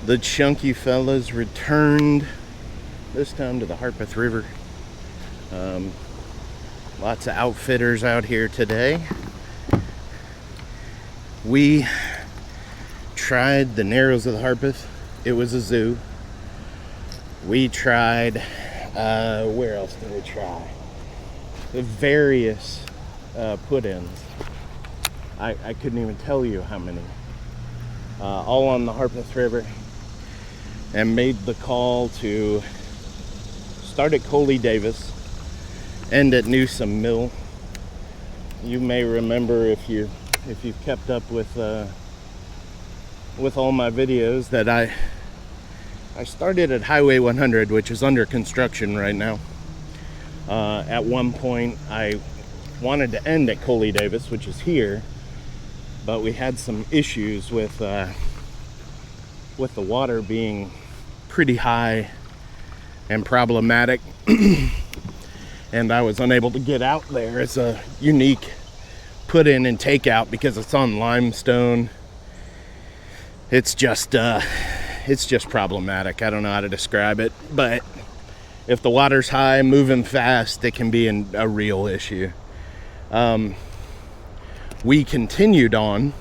The chunky fellas returned, this time to the Harpeth River. Lots of outfitters out here today. We tried the Narrows of the Harpeth. It was a zoo. We tried, where else did we try? The various put-ins. I couldn't even tell you how many. All on the Harpeth River. And made the call to start at Coley Davis, end at Newsom Mill. You may remember if you've kept up with all my videos that I started at Highway 100, which is under construction right now. At one point, I wanted to end at Coley Davis, which is here, but we had some issues with the water being pretty high and problematic. And I was unable to get out there. It's a unique put in and take out because it's on limestone. It's just problematic. I don't know how to describe it, but if the water's high, moving fast, it can be a real issue. We continued on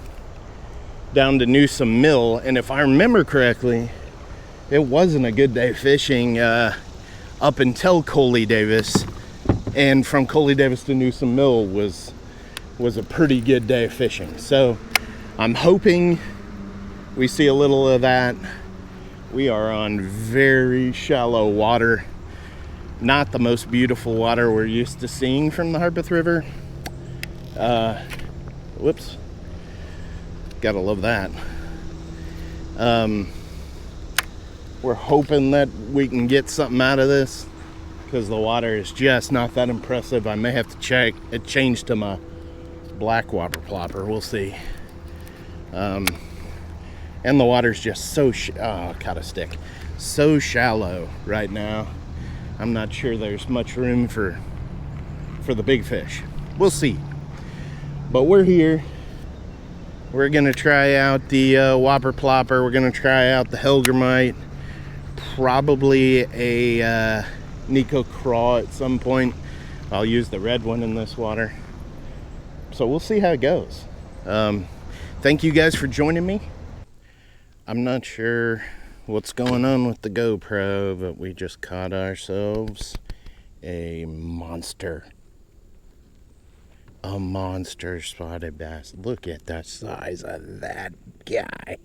down to Newsom Mill, and if I remember correctly, it wasn't a good day fishing up until Coley Davis, and from Coley Davis to Newsom Mill was a pretty good day fishing. So I'm hoping we see a little of that. We are on very shallow water, not the most beautiful water we're used to seeing from the Harpeth River. Whoops, gotta love that. We're hoping that we can get something out of this because the water is just not that impressive. I may have to change to my black whopper plopper. We'll see. And the water's just so caught a stick, so shallow right now. I'm not sure there's much room for the big fish. We'll see. But we're here. We're gonna try out the whopper plopper. We're gonna try out the Helgermite. Probably a Nico Craw at some point. I'll use the red one in this water. So we'll see how it goes. Thank you guys for joining me. I'm not sure what's going on with the GoPro, but we just caught ourselves a monster spotted bass. Look at the size of that guy.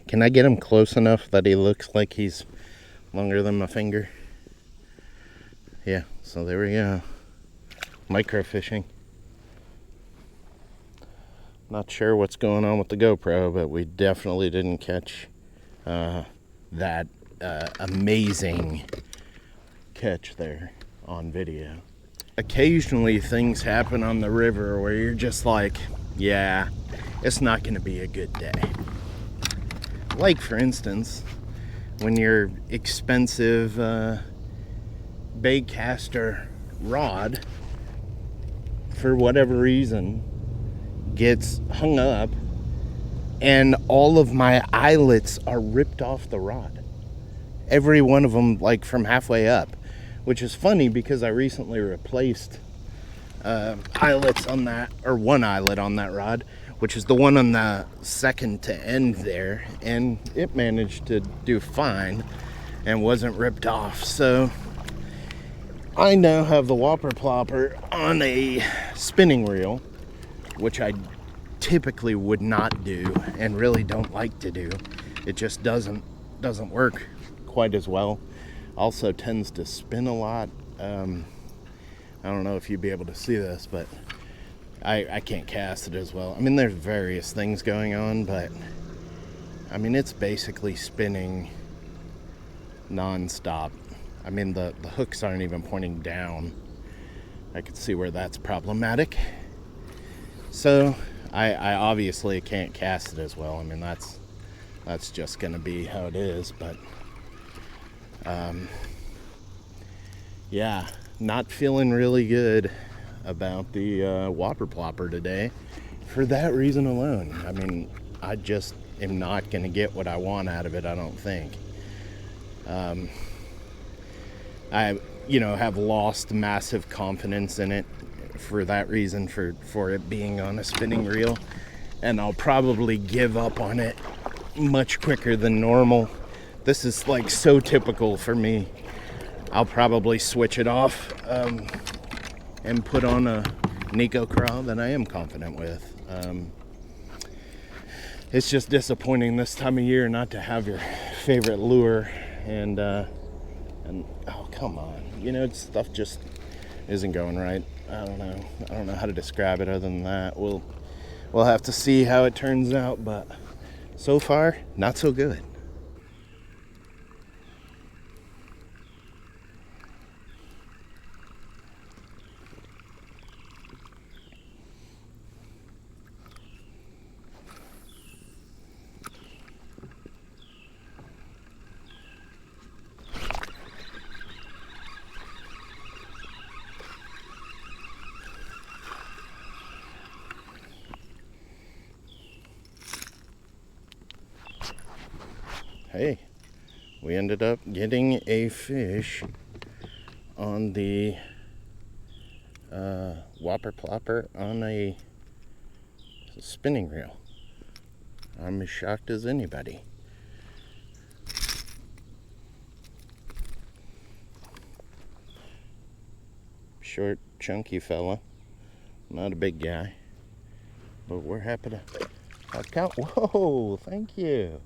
Can I get him close enough that he looks like he's longer than my finger? Yeah, so there we go. Micro fishing. Not sure what's going on with the GoPro, but we definitely didn't catch that amazing catch there on video. Occasionally things happen on the river where you're just like, yeah, it's not going to be a good day. Like, for instance, when your expensive baitcaster rod, for whatever reason, gets hung up and all of my eyelets are ripped off the rod. Every one of them, like from halfway up, which is funny because I recently replaced eyelets on that, or one eyelet on that rod, which is the one on the second to end there, and it managed to do fine and wasn't ripped off. So I now have the whopper plopper on a spinning reel, which I typically would not do and really don't like to do. It just doesn't work quite as well. Also tends to spin a lot. I don't know if you'd be able to see this, but I can't cast it as well. I mean, there's various things going on, but I mean, it's basically spinning non-stop. I mean, the hooks aren't even pointing down. I could see where that's problematic. So I obviously can't cast it as well. I mean, that's just gonna be how it is, but yeah, not feeling really good about the whopper plopper today for that reason alone. I mean, I just am not going to get what I want out of it, I don't think. I, have lost massive confidence in it for that reason, for it being on a spinning reel. And I'll probably give up on it much quicker than normal. This is like so typical for me. I'll probably switch it off and put on a Nico craw that I am confident with. It's just disappointing this time of year not to have your favorite lure, and oh, come on, stuff just isn't going right. I don't know how to describe it other than that. We'll have to see how it turns out, but so far, not so good. Hey, we ended up getting a fish on the whopper plopper on a spinning reel. I'm as shocked as anybody. Short, chunky fella. Not a big guy. But we're happy to count. Whoa, thank you.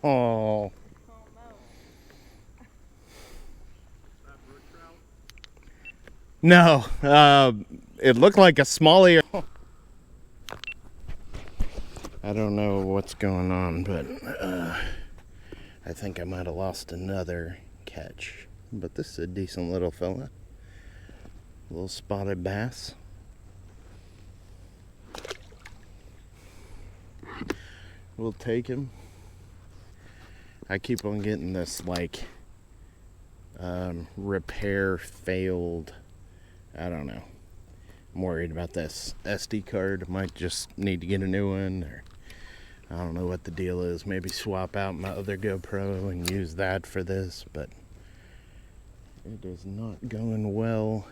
Oh. No, it looked like a smallie. I don't know what's going on, but I think I might have lost another catch. But this is a decent little fella. A little spotted bass. We'll take him. I keep on getting this like repair failed. I don't know. I'm worried about this SD card. Might just need to get a new one, or I don't know what the deal is. Maybe swap out my other GoPro and use that for this, but it is not going well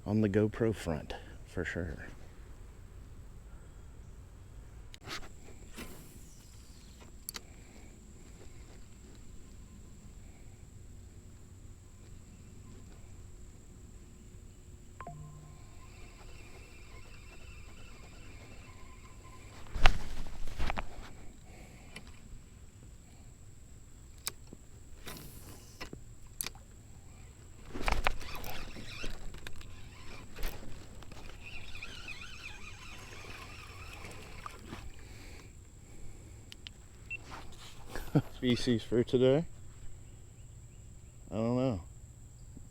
on the GoPro front, for sure. Species for today, I don't know.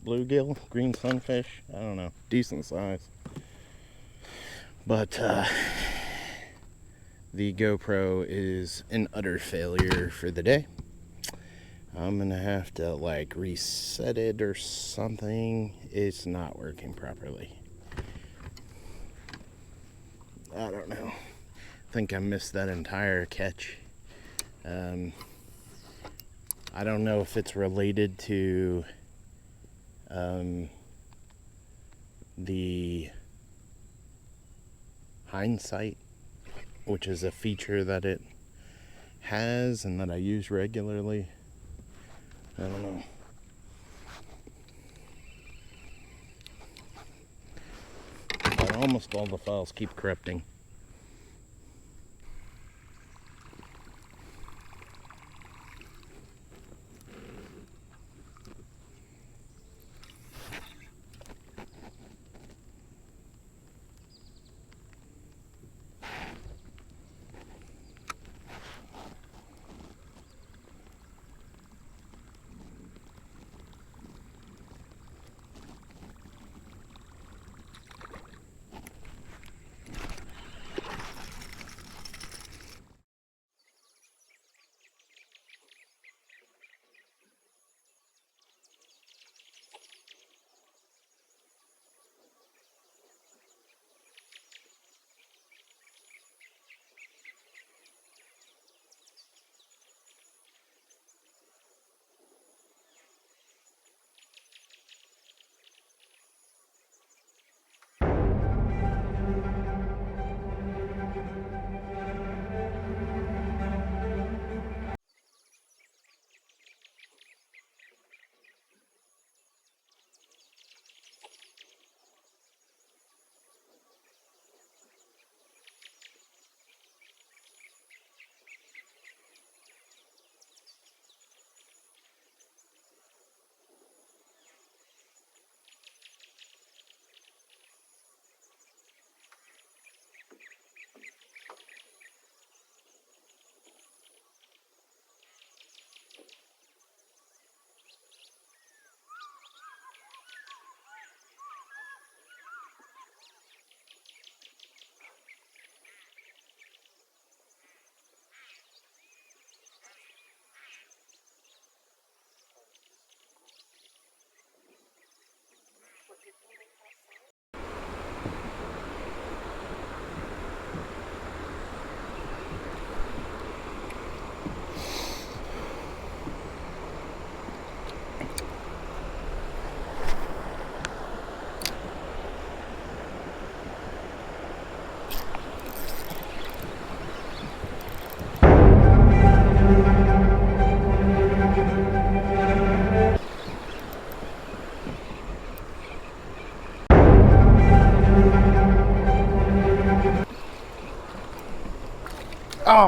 Bluegill, green sunfish, I don't know. Decent size. But the GoPro is an utter failure for the day. I'm gonna have to like reset it or something. It's not working properly. I don't know. I think I missed that entire catch. I don't know if it's related to the hindsight, which is a feature that it has and that I use regularly. I don't know. But almost all the files keep corrupting.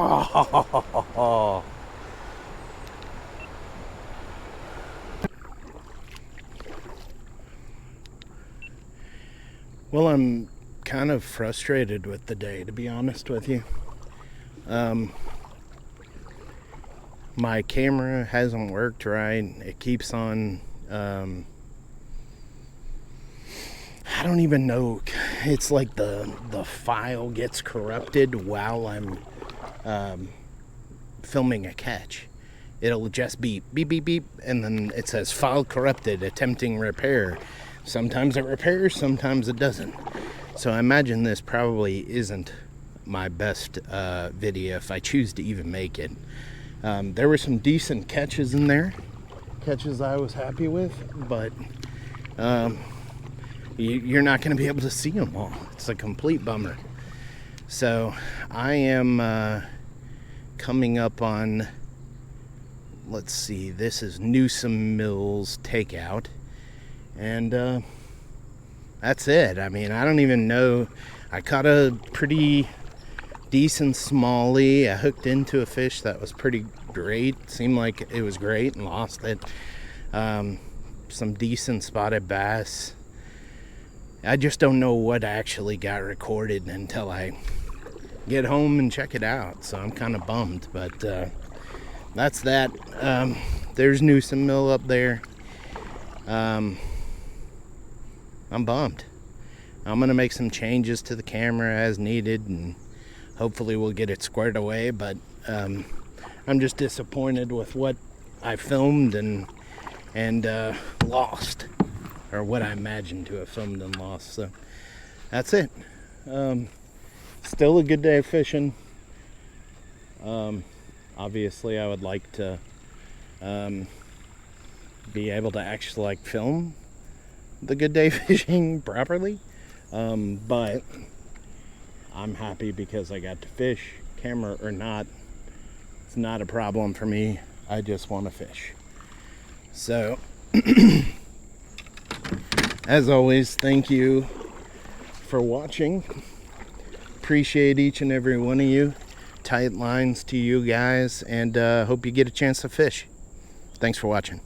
Oh. Well, I'm kind of frustrated with the day, to be honest with you. My camera hasn't worked right. It keeps on, I don't even know. It's like the file gets corrupted while I'm filming a catch. It'll just be beep, beep, beep, and then it says file corrupted, attempting repair. Sometimes it repairs, sometimes it doesn't. So I imagine this probably isn't my best video if I choose to even make it. There were some decent catches in there, catches I was happy with, but you're not going to be able to see them all. It's a complete bummer. So I am coming up on, let's see, this is Newsom Mills Takeout, and that's it. I mean, I don't even know. I caught a pretty decent smallie. I hooked into a fish that was pretty great. Seemed like it was great, and lost it. Some decent spotted bass. I just don't know what actually got recorded until I get home and check it out. So I'm kind of bummed, but that's that. There's Newsom Mill up there. I'm bummed. I'm gonna make some changes to the camera as needed, and hopefully we'll get it squared away. But I'm just disappointed with what I filmed and lost, or what I imagined to have filmed and lost. So that's it. Still a good day of fishing. Obviously I would like to be able to actually like film the good day fishing properly, but I'm happy because I got to fish, camera or not. It's not a problem for me. I just want to fish. So as always, thank you for watching. Appreciate each and every one of you. Tight lines to you guys, and hope you get a chance to fish. Thanks for watching.